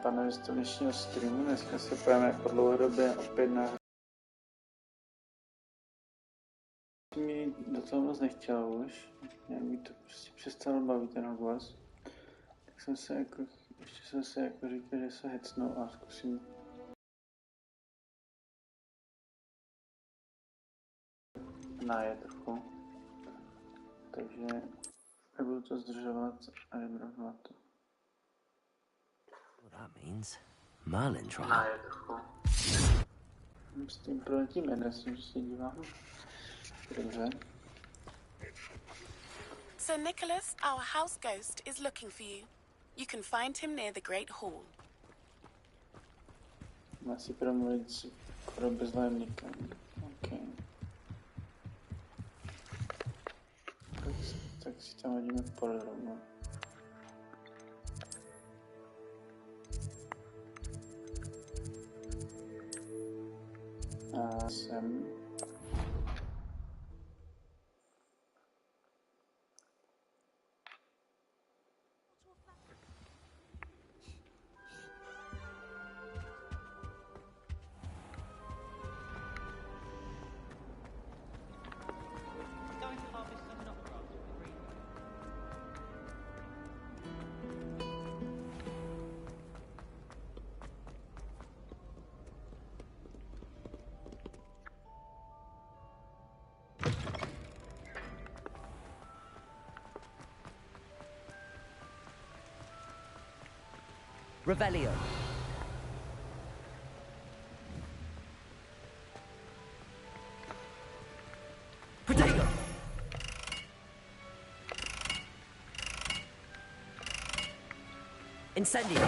pánové z dnešního streamu. Dneska se pojeme po dlouhodobě opět na mi do toho moc nechtěla už. Nějak mi to prostě přestalo bavit ten Hogwarts. Tak jsem se jako, ještě jsem se jako říkal, že se hecnou a zkusím najet trochu. Takže nebudu to zdržovat a jdem rovnou na to. That means Merlin trial. Najet trochu. S tím proletím Andersem, že se dívám. Dobře. Sir Nicholas, our house ghost, is looking for you. You can find him near the Great Hall. Má si promluvit s skoro bezlémníkem. OK. Tak si tam hodíme podrobno. A sem. Revelio. Protego. Incendio.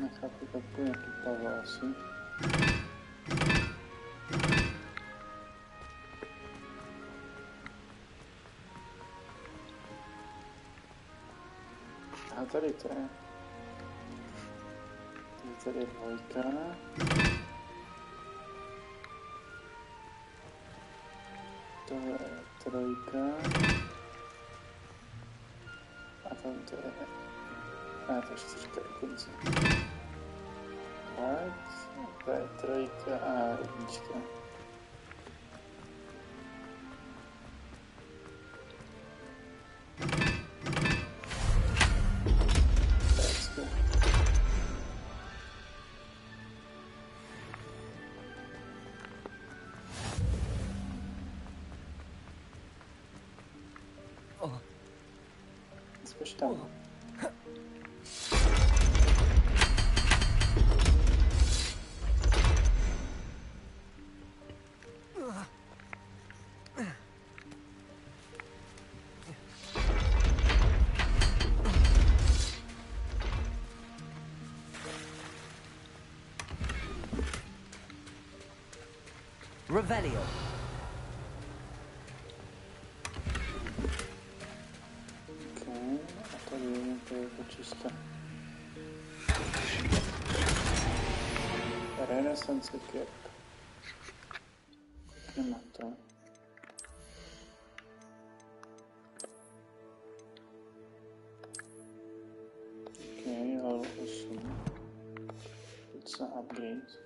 Nechápu, tak to je tu Pavla asi. A tady to je. Tady je dvojka. Tohle je trojka. A tam to je... A to je čtyřka dokonce. Tak, to je trojka a jednička. Skoč tam. Revelio. OK, a tady je to jako čisto. Renesance cap. Koukneme na to. OK, level 8. It's an upgrade.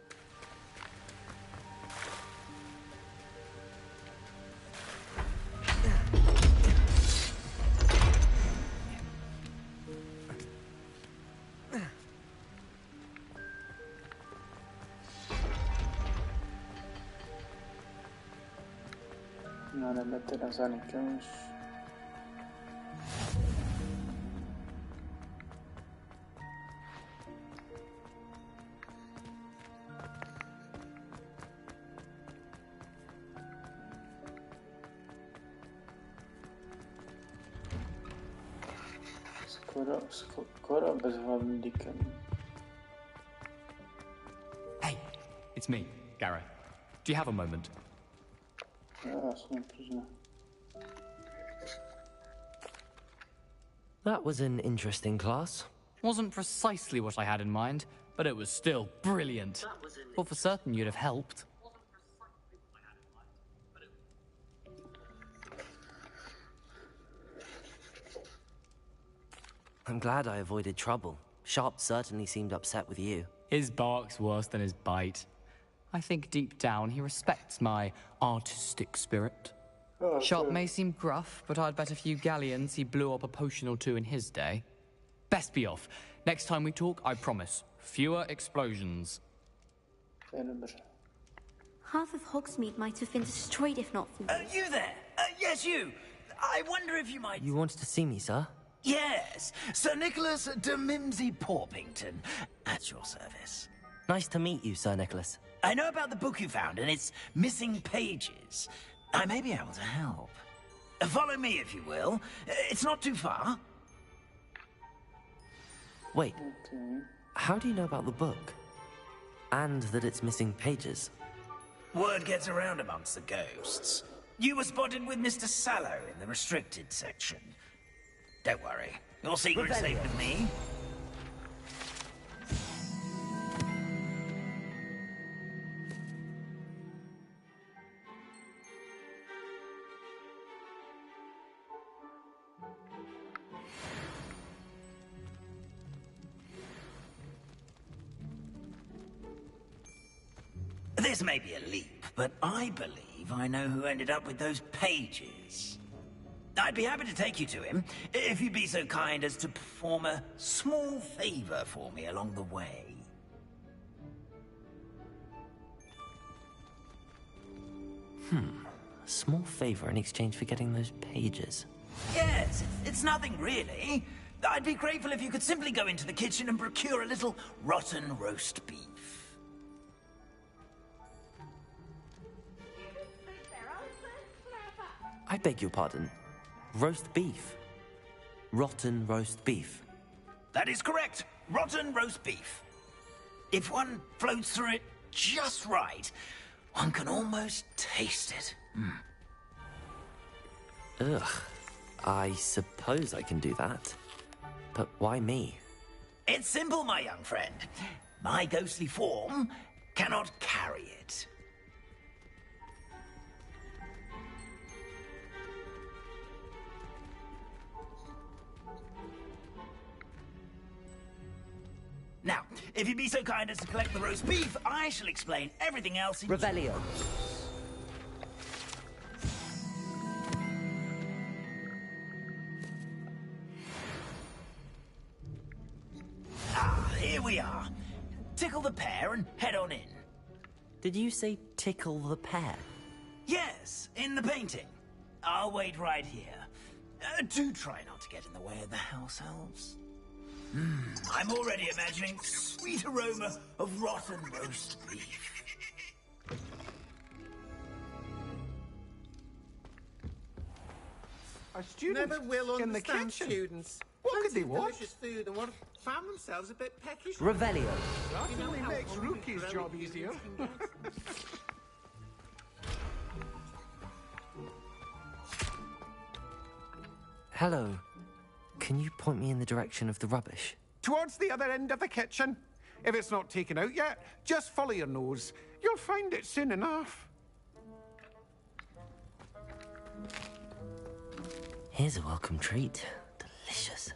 No jdeme teda za Nikem už. Skoro bezhlavým Dickem. It's me, Gareth. Do you have a moment? Jasně, proč ne? That was an interesting class. Wasn't precisely what I had in mind, but it was still brilliant. Well, for certain you'd have helped. I'm glad I avoided trouble. Sharp certainly seemed upset with you. His bark's worse than his bite. I think deep down he respects my artistic spirit. Sharp may seem gruff, but I'd bet a few galleons he blew up a potion or two in his day. Best be off. Next time we talk, I promise, fewer explosions. To je dobře. Half of Hogsmeade might have been destroyed if not for you. You there? Yes, you. I wonder if you might... You wanted to see me, sir? Yes, Sir Nicholas de Mimsy Porpington, at your service. Nice to meet you, Sir Nicholas. I know about the book you found and its missing pages. I may be able to help. Follow me, if you will. It's not too far. Wait, Okay. how do you know about the book? And that it's missing pages? Word gets around amongst the ghosts. You were spotted with Mr. Sallow in the restricted section. Don't worry. Your secret's safe with me. This may be a leap, but I believe I know who ended up with those pages. I'd be happy to take you to him, if you'd be so kind as to perform a small favor for me along the way. A small favor in exchange for getting those pages. Yes, it's nothing really. I'd be grateful if you could simply go into the kitchen and procure a little rotten roast beef. I beg your pardon. Roast beef. Rotten roast beef. That is correct. Rotten roast beef. If one floats through it just right, one can almost taste it. Ugh. I suppose I can do that. But why me? It's simple, my young friend. My ghostly form cannot carry it. Now, if you'd be so kind as to collect the roast beef, I shall explain everything else in... Revelio. Here we are. Tickle the pear and head on in. Did you say tickle the pear? Yes, in the painting. I'll wait right here. Do try not to get in the way of the house elves. I'm already imagining sweet aroma of rotten roast beef. Our students Never will in the understand kitchen. students. What could Plenty they of want? delicious food and found themselves a bit peckish. Revelio. Certainly makes Rookie's job easier. Hello. Can you point me in the direction of the rubbish? Towards the other end of the kitchen. If it's not taken out yet, just follow your nose. You'll find it soon enough. Here's a welcome treat. Delicious.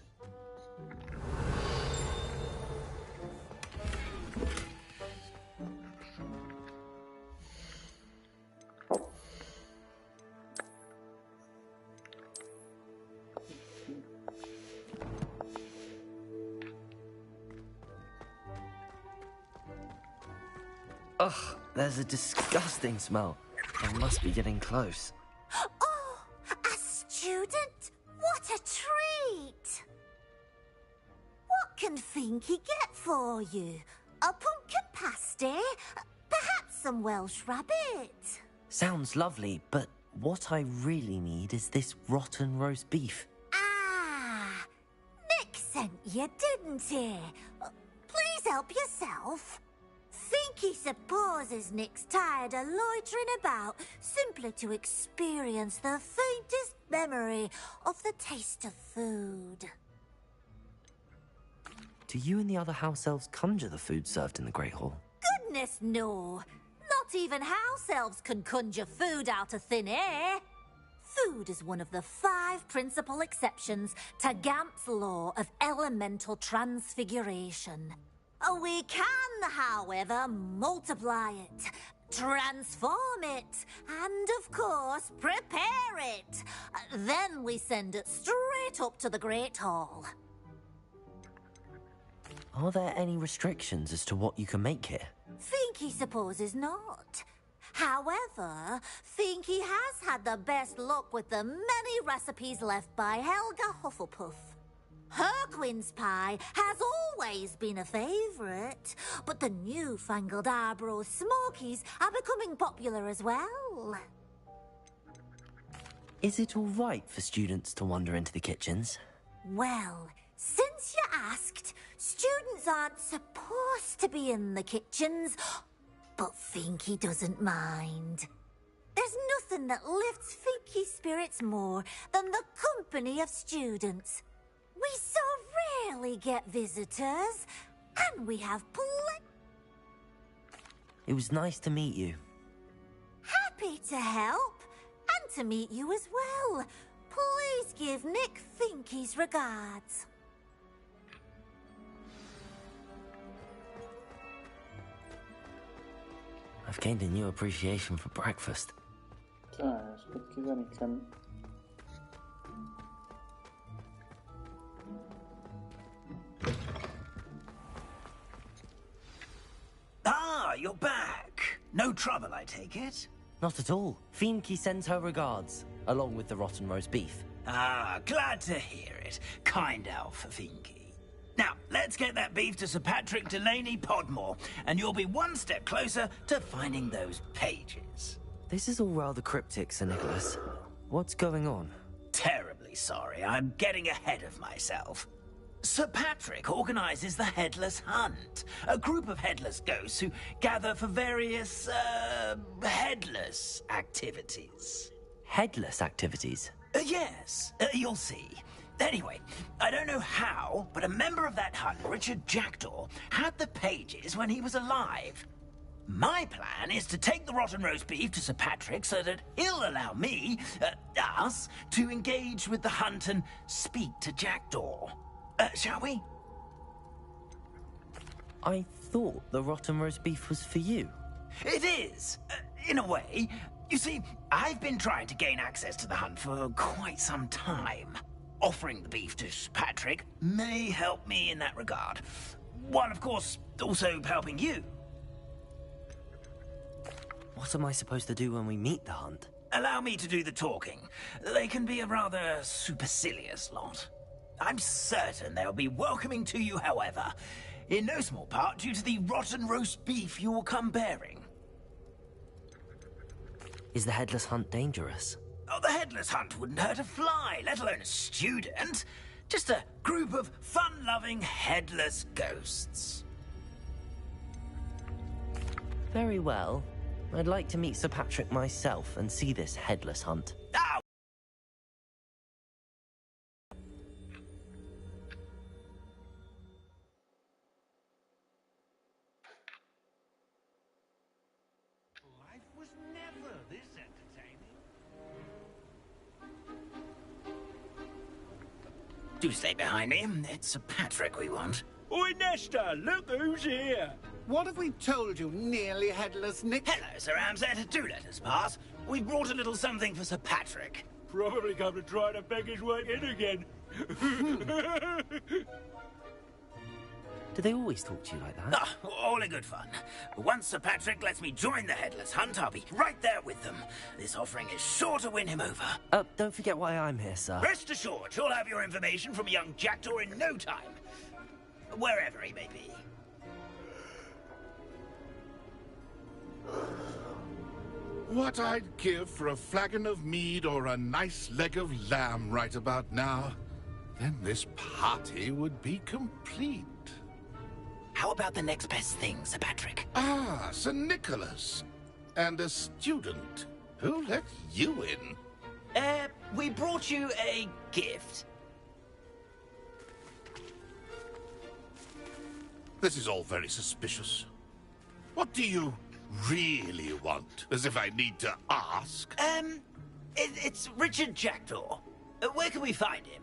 Ugh, there's a disgusting smell. I must be getting close. Oh, a student? What a treat! What can Finky get for you? A pumpkin pasty? Perhaps some Welsh rabbit? Sounds lovely, but what I really need is this rotten roast beef. Ah, Nick sent you, didn't he? Please help yourself. Think Finky supposes Nick's tired of loitering about simply to experience the faintest memory of the taste of food. Do you and the other house elves conjure the food served in the Great Hall? Goodness, no. Not even house elves can conjure food out of thin air. Food is one of the 5 principal exceptions to Gamp's law of elemental transfiguration. We can, however, multiply it, transform it, and, of course, prepare it. Then we send it straight up to the Great Hall. Are there any restrictions as to what you can make here? Finky supposes not. However, Finky has had the best luck with the many recipes left by Helga Hufflepuff. Her quince pie has always been a favourite, but the newfangled Arbroath Smokies are becoming popular as well. Is it all right for students to wander into the kitchens? Well, since you asked, students aren't supposed to be in the kitchens, but Finky doesn't mind. There's nothing that lifts Finky's spirits more than the company of students. We so rarely get visitors, and we have It was nice to meet you. Happy to help, and to meet you as well. Please give Nick Finky's regards. I've gained a new appreciation for breakfast. Tak, zpětky za Nickem. Ah, you're back. No trouble, I take it? Not at all. Finky sends her regards, along with the rotten roast beef. Ah, glad to hear it. Kind elf for Finky. Now, let's get that beef to Sir Patrick Delaney Podmore, and you'll be one step closer to finding those pages. This is all rather cryptic, Sir Nicholas. What's going on? Terribly sorry, I'm getting ahead of myself. Sir Patrick organizes the Headless Hunt, a group of headless ghosts who gather for various, headless activities. Headless activities? Yes, you'll see. Anyway, I don't know how, but a member of that hunt, Richard Jackdaw, had the pages when he was alive. My plan is to take the rotten roast beef to Sir Patrick so that he'll allow me, us, to engage with the hunt and speak to Jackdaw. Shall we? I thought the rotten roast beef was for you. It is, in a way. You see, I've been trying to gain access to the hunt for quite some time. Offering the beef to Sir Patrick may help me in that regard. While, of course, also helping you. What am I supposed to do when we meet the hunt? Allow me to do the talking. They can be a rather supercilious lot. I'm certain they'll be welcoming to you, however, in no small part due to the rotten roast beef you'll come bearing. Is the Headless Hunt dangerous? Oh, the Headless Hunt wouldn't hurt a fly, let alone a student. Just a group of fun-loving headless ghosts. Very well. I'd like to meet Sir Patrick myself and see this Headless Hunt. Ah! Life was never this entertaining. Do stay behind me. It's Sir Patrick we want. Oi, Nesta, look who's here. What have we told you, nearly headless Nick? Hello, Sir Ramsett. Do let us pass. We brought a little something for Sir Patrick. Probably come to try to beg his way in again. Do they always talk to you like that? Ah, all in good fun. Once Sir Patrick lets me join the Headless Hunt, I'll be right there with them. This offering is sure to win him over. Don't forget why I'm here, sir. Rest assured, you'll have your information from young Jackdaw in no time. Wherever he may be. What I'd give for a flagon of mead or a nice leg of lamb right about now. Then this party would be complete. How about the next best thing, Sir Patrick? Ah, Sir Nicholas. And a student. Who let you in? We brought you a gift. This is all very suspicious. What do you really want? As if I need to ask. It's Richard Jackdaw. Where can we find him?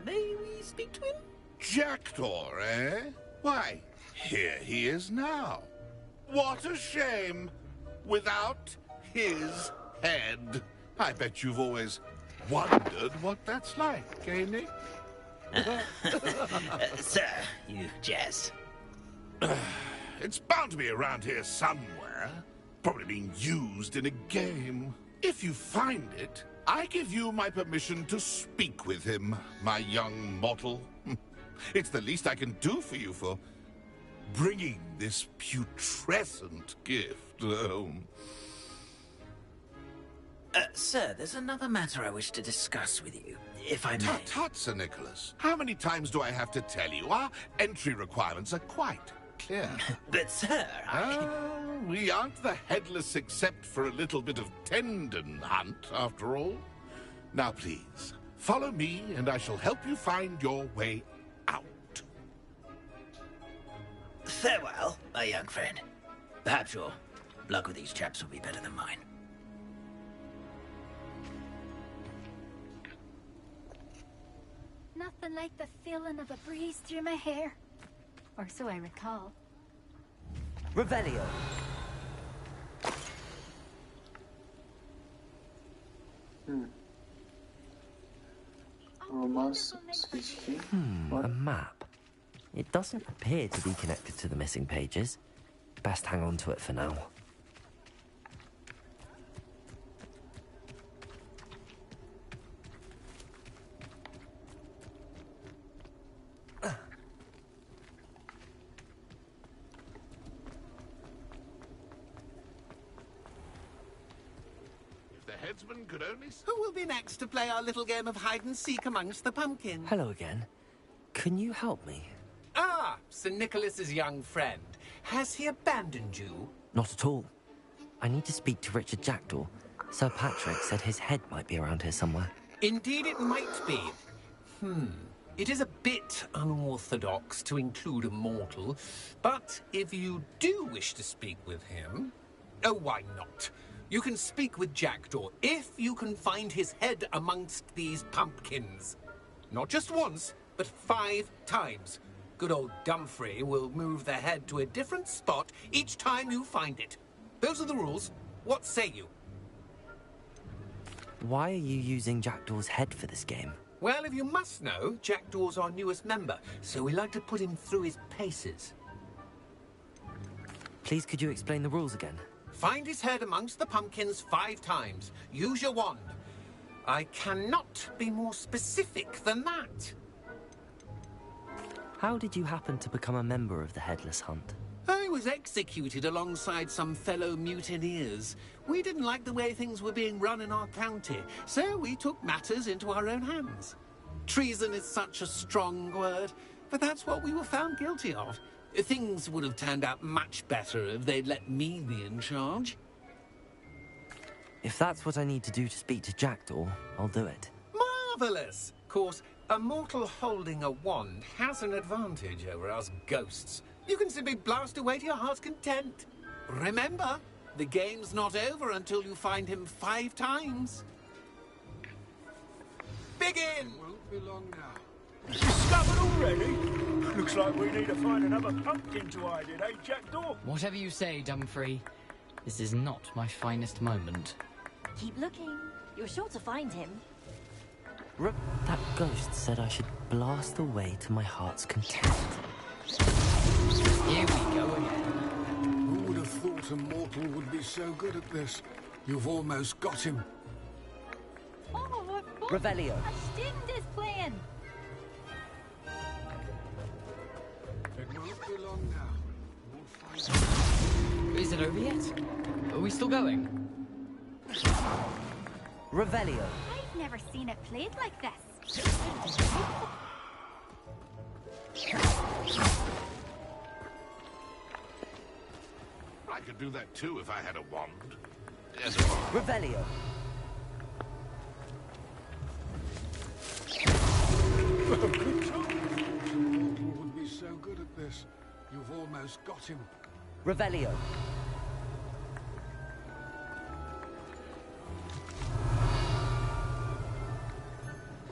May we speak to him? Jackdaw, eh? Why, here he is now. What a shame. Without his head. I bet you've always wondered what that's like, eh, Nick? Sir, you jest. It's bound to be around here somewhere. Probably being used in a game. If you find it, I give you my permission to speak with him, my young mortal. It's the least I can do for you for bringing this putrescent gift home. Sir, there's another matter I wish to discuss with you, if I may. Tut, tut, Sir Nicholas. How many times do I have to tell you? Our entry requirements are quite clear. But, sir, we aren't the headless except for a little bit of tendon hunt, after all. Now, please, follow me, and I shall help you find your way out. Farewell, my young friend. Perhaps your luck with these chaps will be better than mine. Nothing like the feeling of a breeze through my hair. Or so I recall. Revelio. Romance svíčky. A map. It doesn't appear to be connected to the missing pages. Best hang on to it for now. Headsman could only... Who will be next to play our little game of hide-and-seek amongst the pumpkins? Hello again. Can you help me? Ah, Sir Nicholas's young friend. Has he abandoned you? Not at all. I need to speak to Richard Jackdaw. Sir Patrick said his head might be around here somewhere. Indeed it might be. It is a bit unorthodox to include a mortal, but if you do wish to speak with him... Oh, why not? You can speak with Jackdaw if you can find his head amongst these pumpkins. Not just once, but 5 times. Good old Dumfrey will move the head to a different spot each time you find it. Those are the rules. What say you? Why are you using Jackdaw's head for this game? Well, if you must know, Jackdaw's our newest member, so we like to put him through his paces. Please, could you explain the rules again? Find his head amongst the pumpkins 5 times. Use your wand. I cannot be more specific than that. How did you happen to become a member of the Headless Hunt? I was executed alongside some fellow mutineers. We didn't like the way things were being run in our county, so we took matters into our own hands. Treason is such a strong word, but that's what we were found guilty of. Things would have turned out much better if they'd let me be in charge. If that's what I need to do to speak to Jackdaw, I'll do it. Marvellous! Of course, a mortal holding a wand has an advantage over us ghosts. You can simply blast away to your heart's content. Remember, the game's not over until you find him 5 times. Begin! Won't be long now. Discovered already? Looks like we need to find another pumpkin to hide in, eh, Jackdaw? Whatever you say, Dumfrey. This is not my finest moment. Keep looking. You're sure to find him. That ghost said I should blast away to my heart's content. Here we go again. Who would have thought a mortal would be so good at this? You've almost got him. Oh, of course. Revelio. A Sting is playing. It won't be long now. We'll find Is it over yet? Are we still going? Revelio. I've never seen it played like this. I could do that too if I had a wand. Yes, Revelio. Good job. Mortal would be so good at this. You've almost got him. Revelio.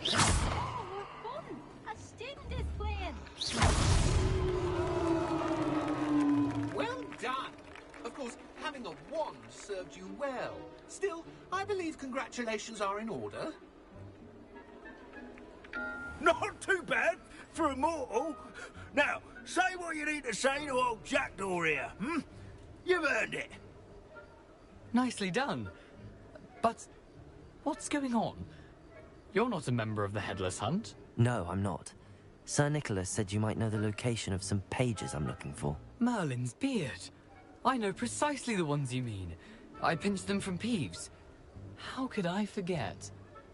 A student is playing. Well done. Of course, having a wand served you well. Still, I believe congratulations are in order. Not too bad for a mortal. Now, say what you need to say to old Jackdaw here, hmm? You've earned it. Nicely done. But what's going on? You're not a member of the Headless Hunt. No, I'm not. Sir Nicholas said you might know the location of some pages I'm looking for. Merlin's beard. I know precisely the ones you mean. I pinched them from Peeves. How could I forget?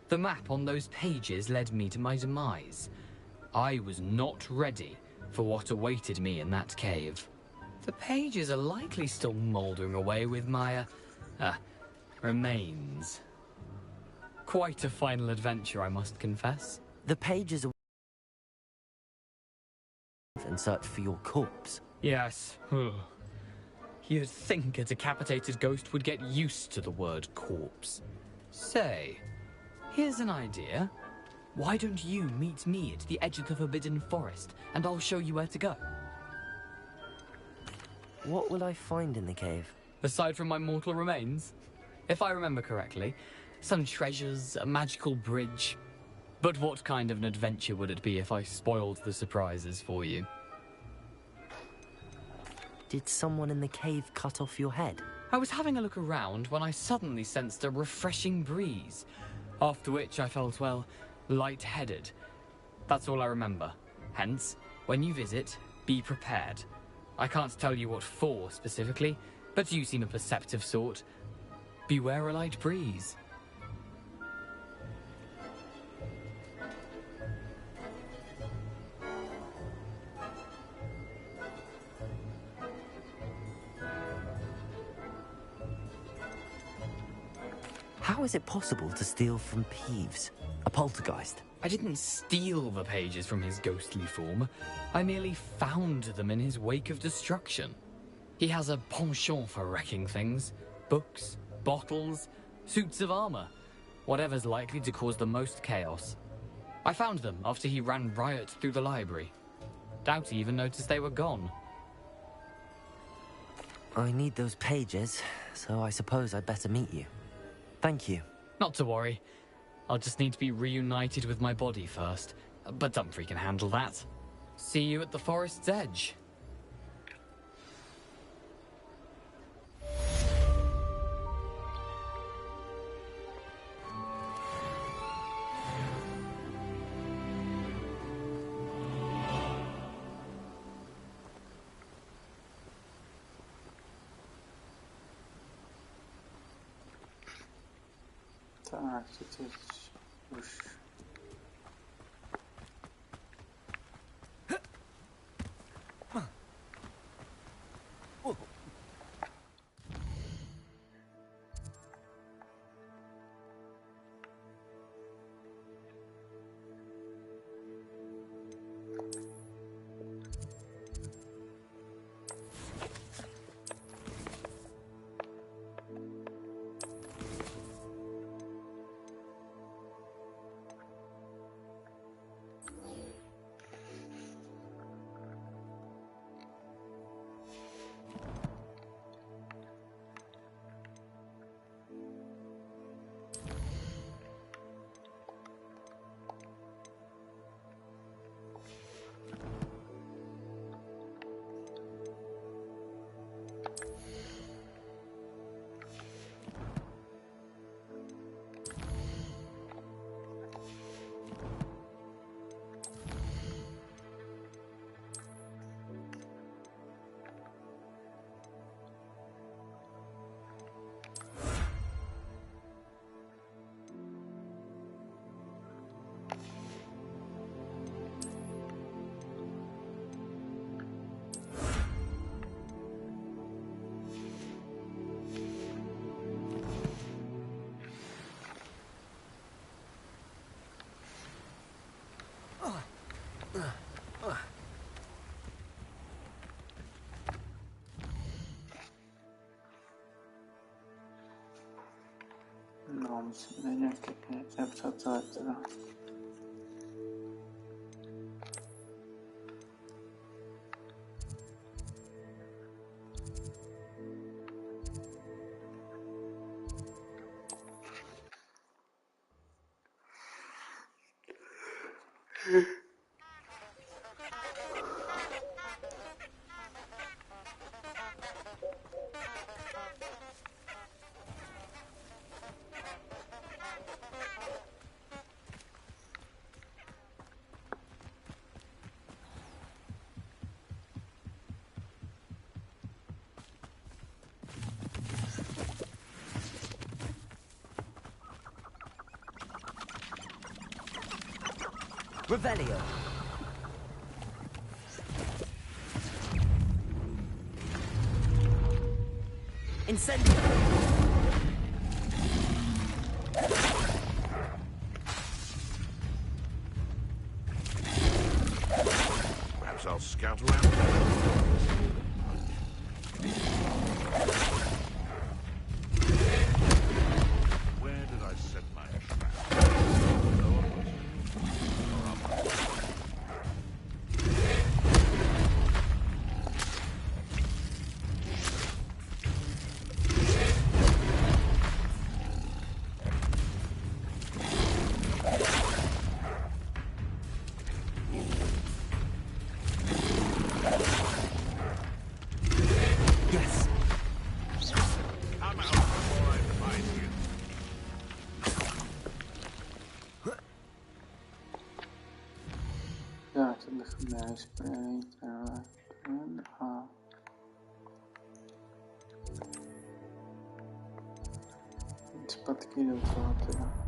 The map on those pages led me to my demise. I was not ready for what awaited me in that cave. The pages are likely still mouldering away with my, remains. Quite a final adventure, I must confess. The pages are... and search for your corpse. Yes. You'd think a decapitated ghost would get used to the word corpse. Say, here's an idea. Why don't you meet me at the edge of the Forbidden Forest, and I'll show you where to go? What will I find in the cave? Aside from my mortal remains? If I remember correctly, some treasures, a magical bridge. But what kind of an adventure would it be if I spoiled the surprises for you? Did someone in the cave cut off your head? I was having a look around when I suddenly sensed a refreshing breeze, after which I felt, well, lightheaded. That's all I remember. Hence, when you visit, be prepared. I can't tell you what for specifically, but you seem a perceptive sort. Beware a light breeze. How is it possible to steal from Peeves? A poltergeist? I didn't steal the pages from his ghostly form. I merely found them in his wake of destruction. He has a penchant for wrecking things. Books, bottles, suits of armor. Whatever's likely to cause the most chaos. I found them after he ran riot through the library. Doubt he even noticed they were gone. I need those pages, so I suppose I'd better meet you. Thank you. Not to worry. I'll just need to be reunited with my body first. But Dumfries can handle that. See you at the forest's edge. Tak, to jest już... oni si byli nějaké přátelé teda. Revelio. Incendio. Perhaps I'll scout around. Where did I set my trap? Yes. I'm out before I find you. Já to bychom měli splnit ten a jít zpátky do toho teda.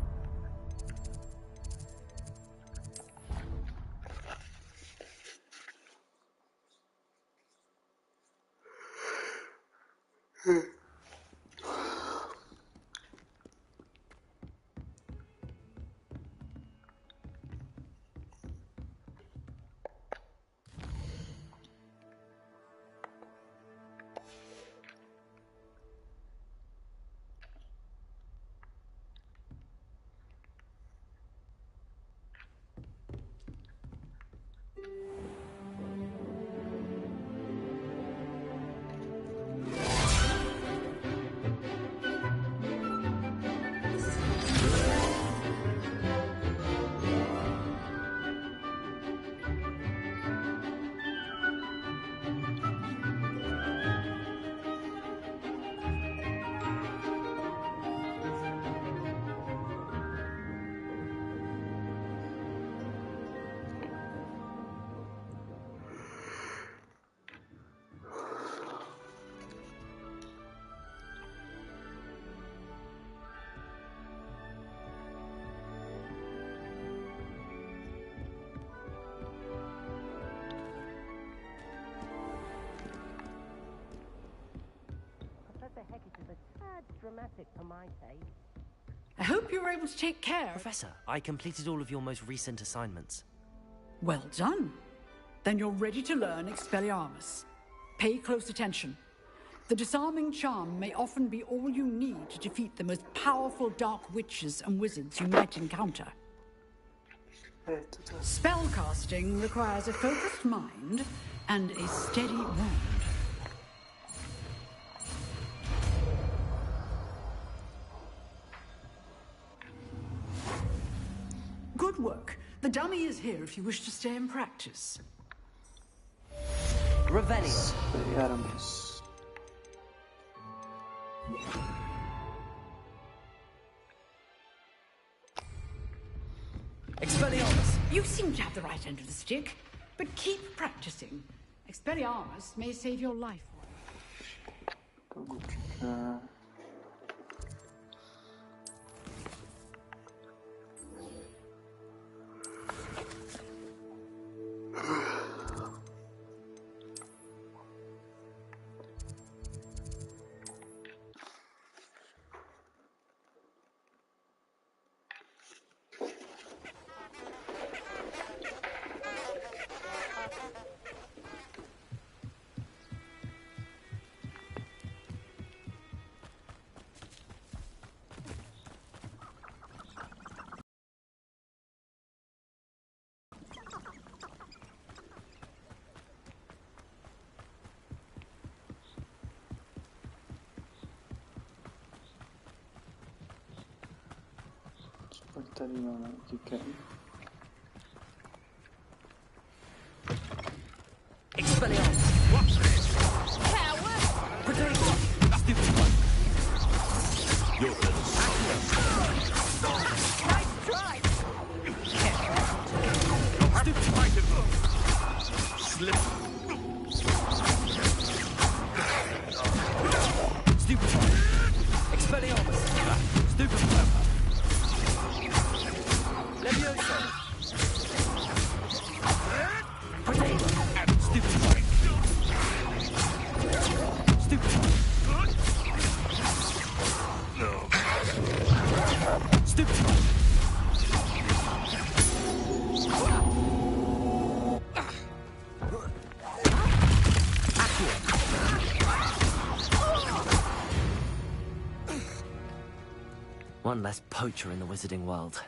Dramatic for my taste. I hope you were able to take care. Professor, I completed all of your most recent assignments. Well done. Then you're ready to learn Expelliarmus. Pay close attention. The disarming charm may often be all you need to defeat the most powerful dark witches and wizards you might encounter. Spellcasting requires a focused mind and a steady wand. Good work. The dummy is here if you wish to stay and practice. Revelio. Expelliarmus. You seem to have the right end of the stick, but keep practicing. Expelliarmus may save your life. Pak tady máme díky. Expelliarmus! Watch this! Coward! Potato! Stupid one! You're Nice try! You'll have to fight it, though. Slip. Stupid one! Expelliarmus! Stupid one! Levioso! Potato! Stupid one! Stupid one! No. Stupid one! One less poacher in the wizarding world.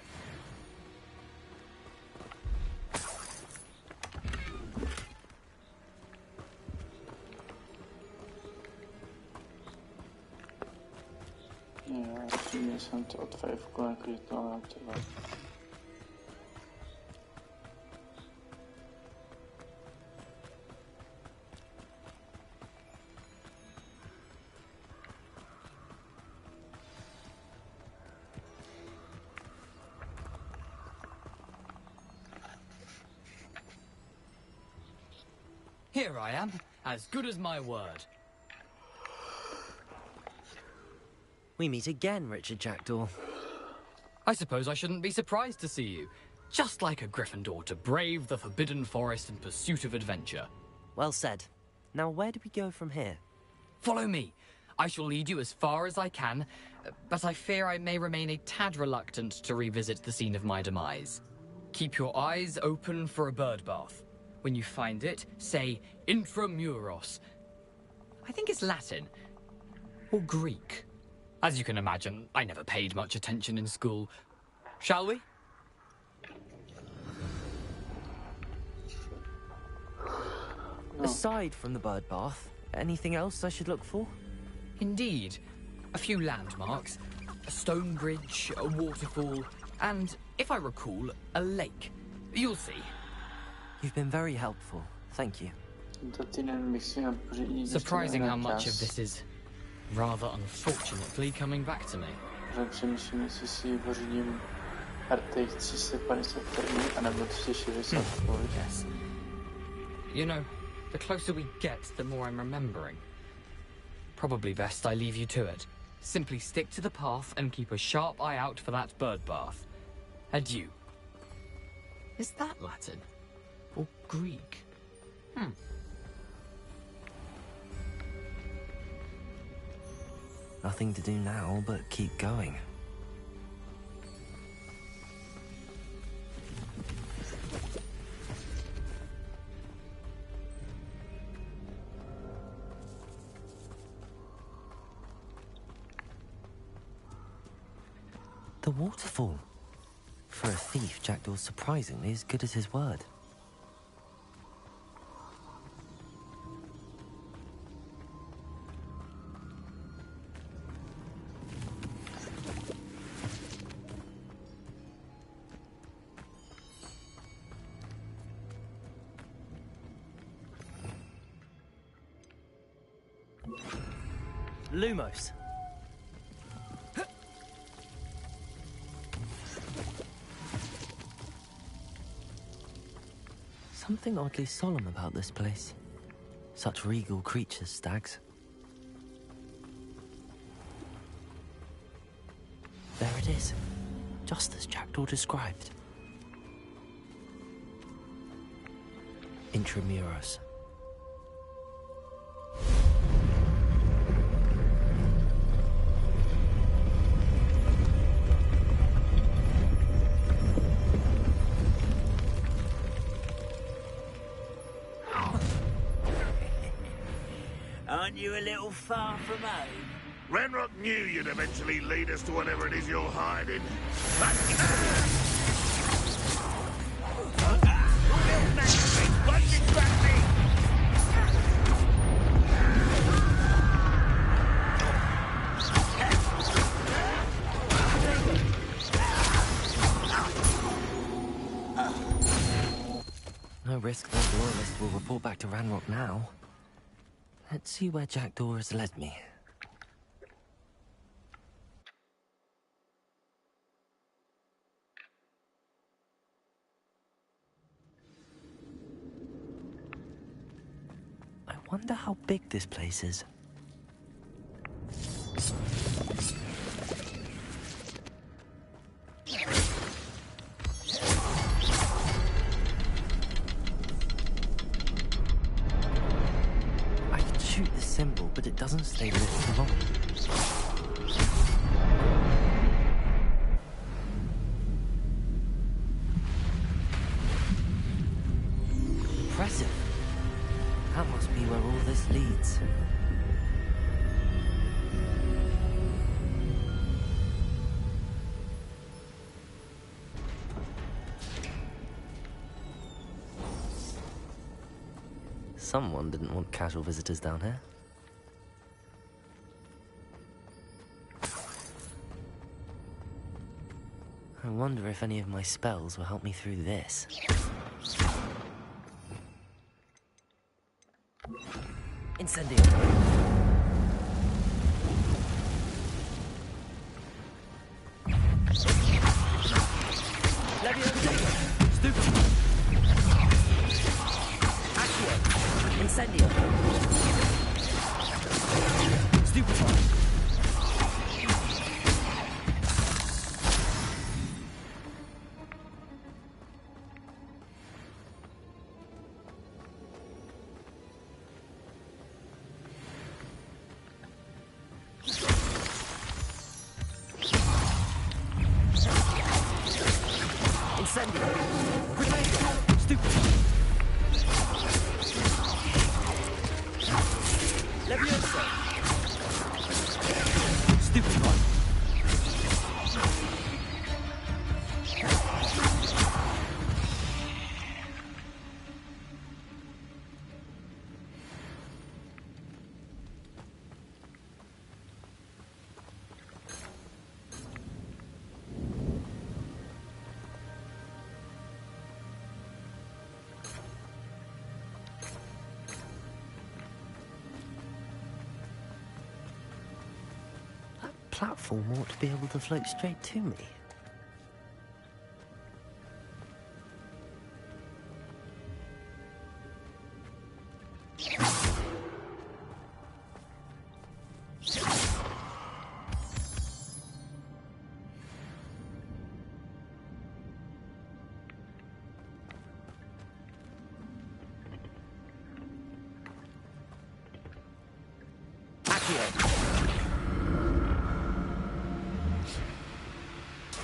Jo, všiml jsem to od 5, jakože to mám třeba. Here I am, as good as my word. We meet again, Richard Jackdaw. I suppose I shouldn't be surprised to see you. Just like a Gryffindor to brave the Forbidden Forest in pursuit of adventure. Well said. Now where do we go from here? Follow me. I shall lead you as far as I can, but I fear I may remain a tad reluctant to revisit the scene of my demise. Keep your eyes open for a bird bath. When you find it, say Intramuros. I think it's Latin. Or Greek. As you can imagine, I never paid much attention in school. Shall we? No. Aside from the bird bath, anything else I should look for? Indeed. A few landmarks. A stone bridge, a waterfall, and, if I recall, a lake. You'll see. You've been very helpful. Thank you. Surprising how much of this is rather unfortunately coming back to me. Yes. You know, the closer we get, the more I'm remembering. Probably best I leave you to it. Simply stick to the path and keep a sharp eye out for that bird bath. Adieu. Is that Latin? Or Greek? Nothing to do now but keep going. The waterfall. For a thief, Jackdaw's surprisingly as good as his word. Lumos. Something oddly solemn about this place. Such regal creatures, stags. There it is, just as Jackdaw described. Intramuros. Aren't you a little far from home? Renrock knew you'd eventually lead us to whatever it is you're hiding. report back to Ranrock now. Let's see where Jackdaw has led me. I wonder how big this place is. I can shoot the symbol, but it doesn't stay lit for long. Impressive. That must be where all this leads. Someone didn't want casual visitors down here. I wonder if any of my spells will help me through this. Incendio. Stupid. Accio. Incendio. Stupid. Platform ought to be able to float straight to me.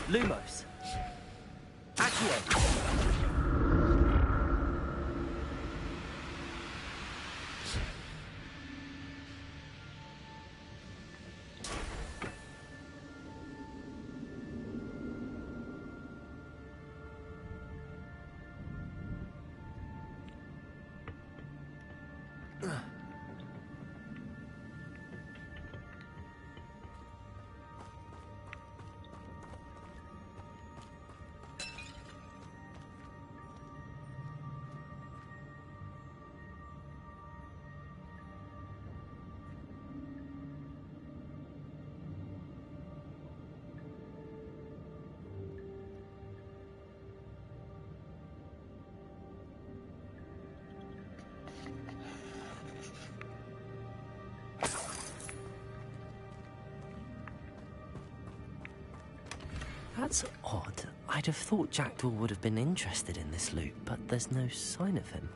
Lumos. Accio. That's odd. I'd have thought Jackdaw would have been interested in this loot, but there's no sign of him.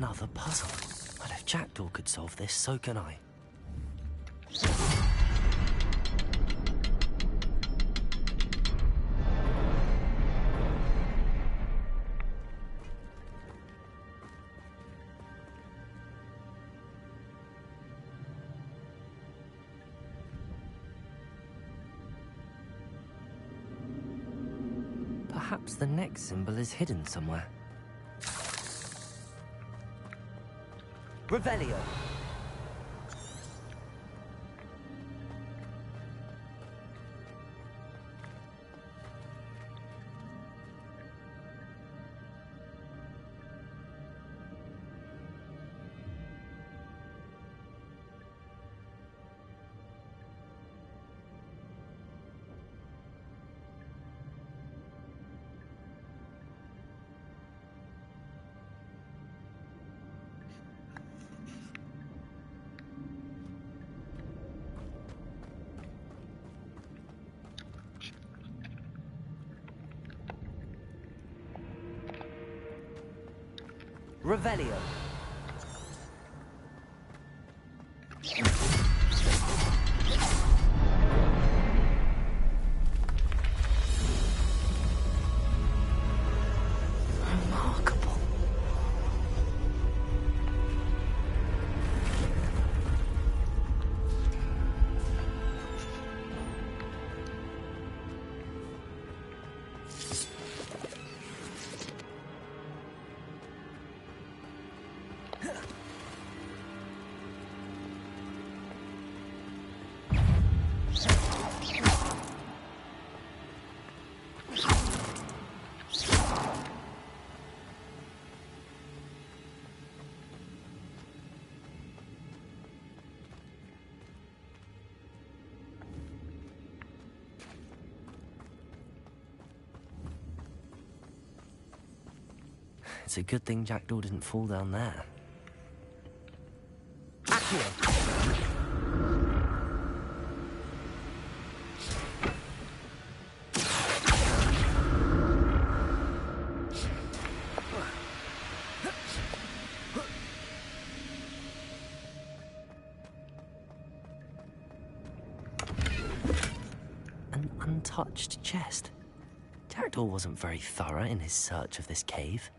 Another puzzle. Well, if Jackdaw could solve this, so can I. Perhaps the next symbol is hidden somewhere. Revelio. Revelio. Remarkable. It's a good thing Jackdaw didn't fall down there. Accio! An untouched chest. Jackdaw wasn't very thorough in his search of this cave.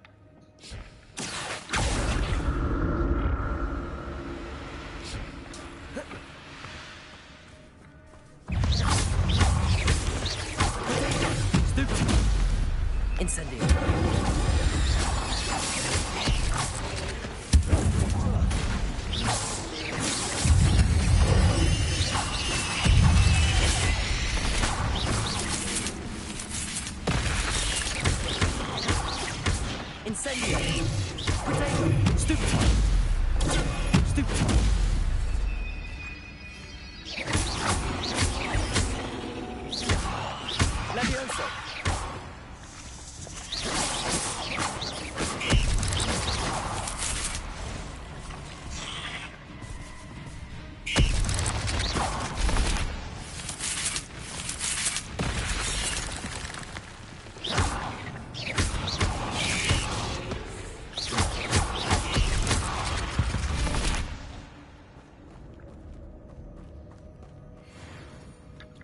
Incendio. Incendio. Potato. Stupefy. Stupefy. Levioso.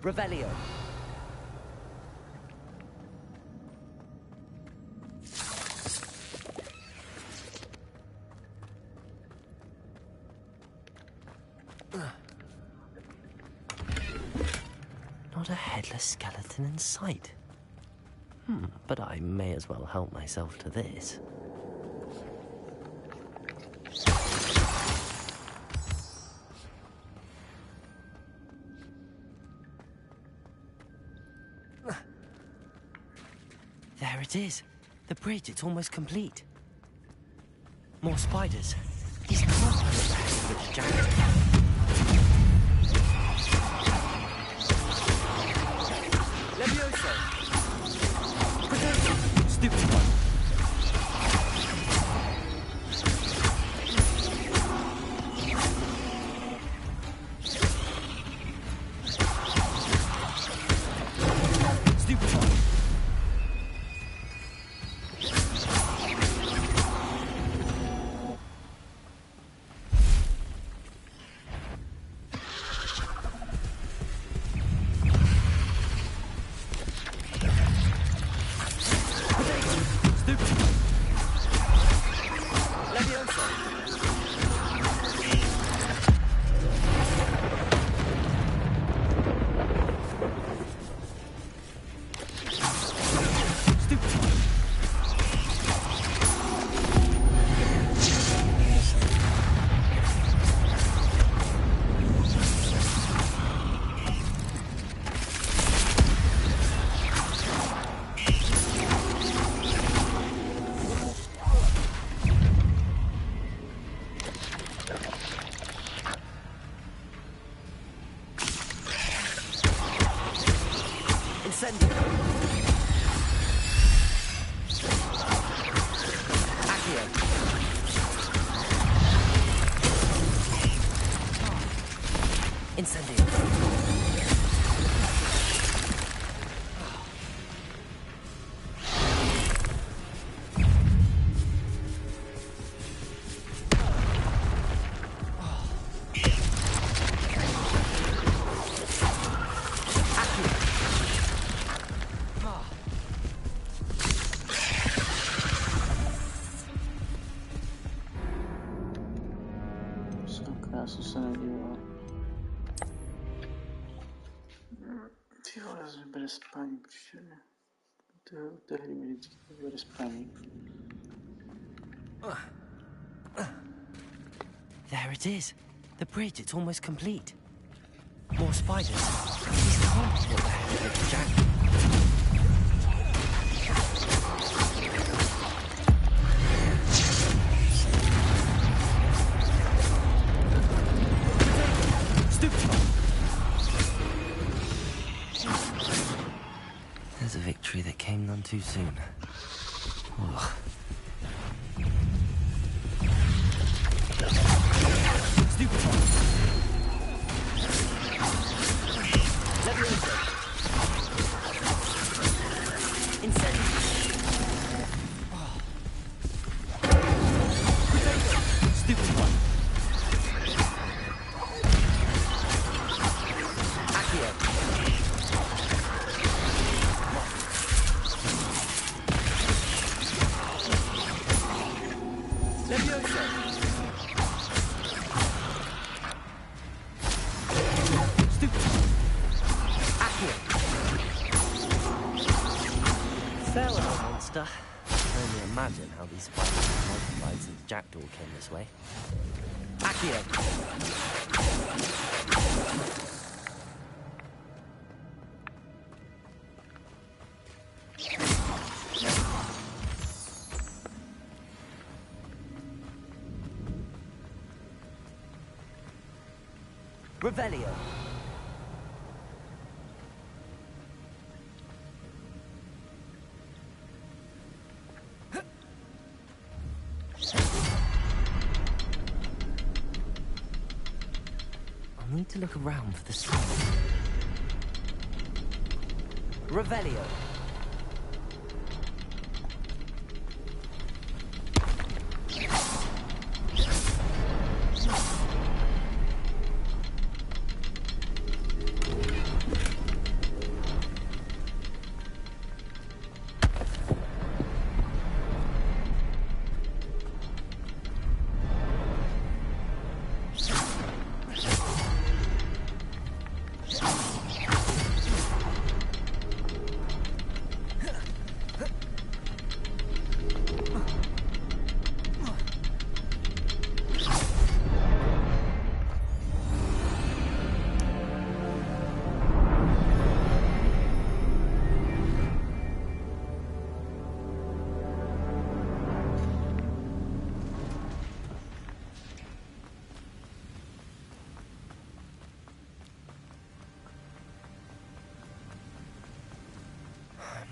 Revelio. Not a headless skeleton in sight. But I may as well help myself to this. There it is. The bridge, it's almost complete. More spiders. These can't be the best with Jack. Levioso. Potato. Stupid one. Stupid one. Já jsem se nedíval. Ty vole, bere spaní, příšerně. Té hry mi vždycky bere spaní. There it is. The bridge, it's almost complete. More spiders. These can't be what the hell are the Jack. There's a victory that came none too soon. Ugh. Only imagine how these spiders multiplied since Jackdaw came this way. Accio! Revelio. I need to look around for the sun. Revelio.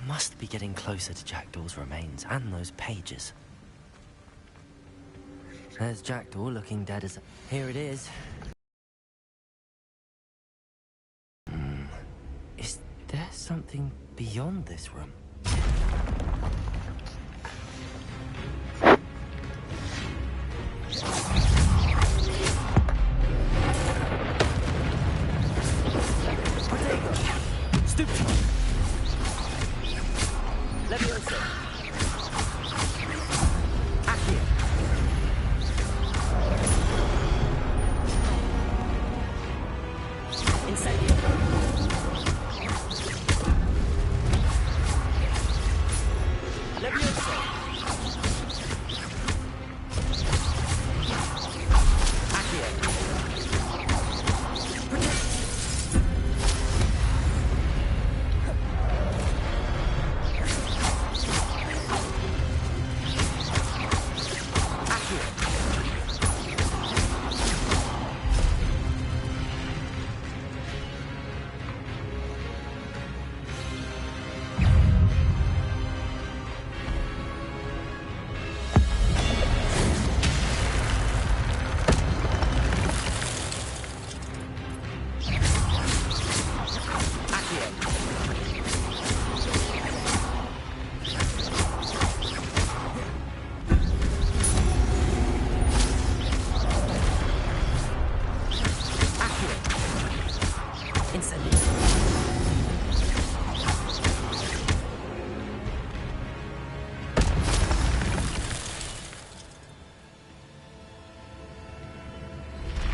Must be getting closer to Jackdaw's remains and those pages. There's Jackdaw looking dead as... Here it is. Is there something beyond this room?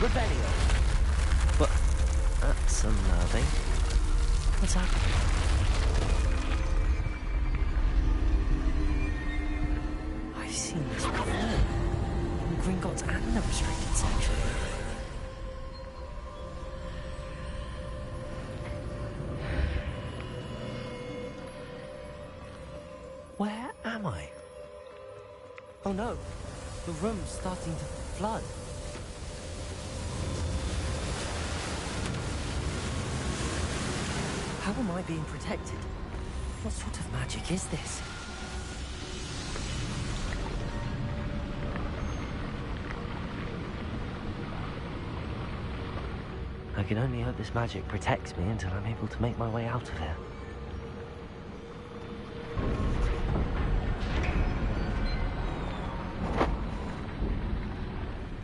Revelio. But that's unnerving. What's happening? I've seen this before. In Gringotts and the restricted section. Where am I? Oh no, the room's starting to flood. How am I being protected? What sort of magic is this? I can only hope this magic protects me until I'm able to make my way out of here.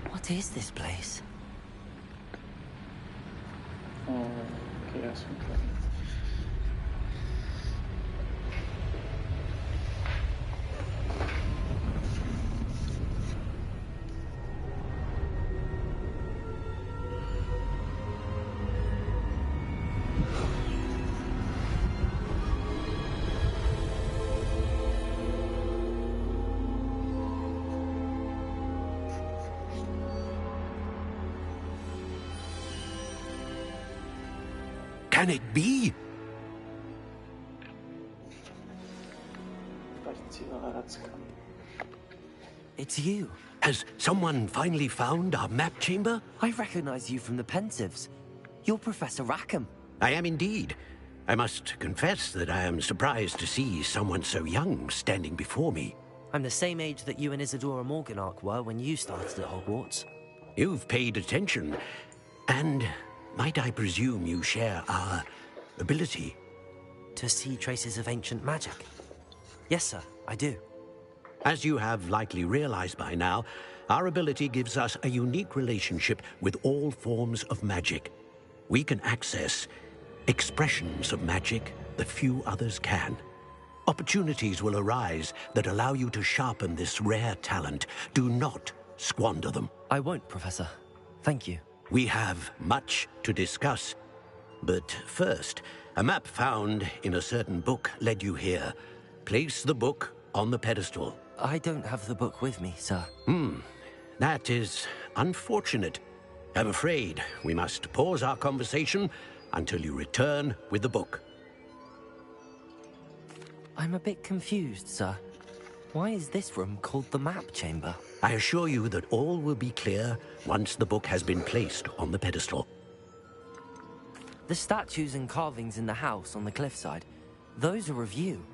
What is this place? Okay, that's okay. Can it be? It's you. Has someone finally found our map chamber? I recognize you from the Pensives. You're Professor Rackham. I am indeed. I must confess that I am surprised to see someone so young standing before me. I'm the same age that you and Isadora Morganach were when you started at Hogwarts. You've paid attention, and might I presume you share our ability? To see traces of ancient magic? Yes, sir, I do. As you have likely realized by now, our ability gives us a unique relationship with all forms of magic. We can access expressions of magic that few others can. Opportunities will arise that allow you to sharpen this rare talent. Do not squander them. I won't, Professor. Thank you. We have much to discuss. But first, a map found in a certain book led you here. Place the book on the pedestal. I don't have the book with me, sir. That is unfortunate. I'm afraid we must pause our conversation until you return with the book. I'm a bit confused, sir. Why is this room called the map chamber? I assure you that all will be clear once the book has been placed on the pedestal. The statues and carvings in the house on the cliffside, those are of you.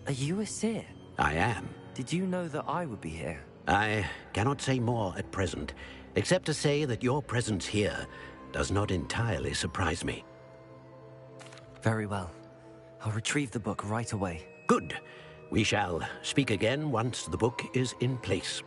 Are you a seer? I am. Did you know that I would be here? I cannot say more at present, except to say that your presence here does not entirely surprise me. Very well. I'll retrieve the book right away. Good. We shall speak again once the book is in place.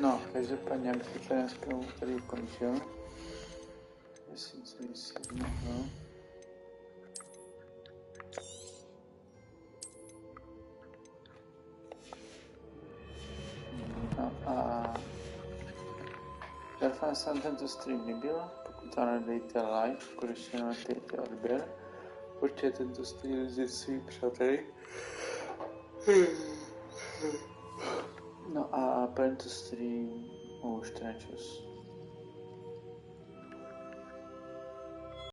No, každopádně já bych to dneska tady ukončil. 2021. No a doufám, že vám tento stream líbil. Pokud ano, dejte like, konečně dejte odběr. Určitě tento stream vzít svým přáteli. No a tento stream už ten čas.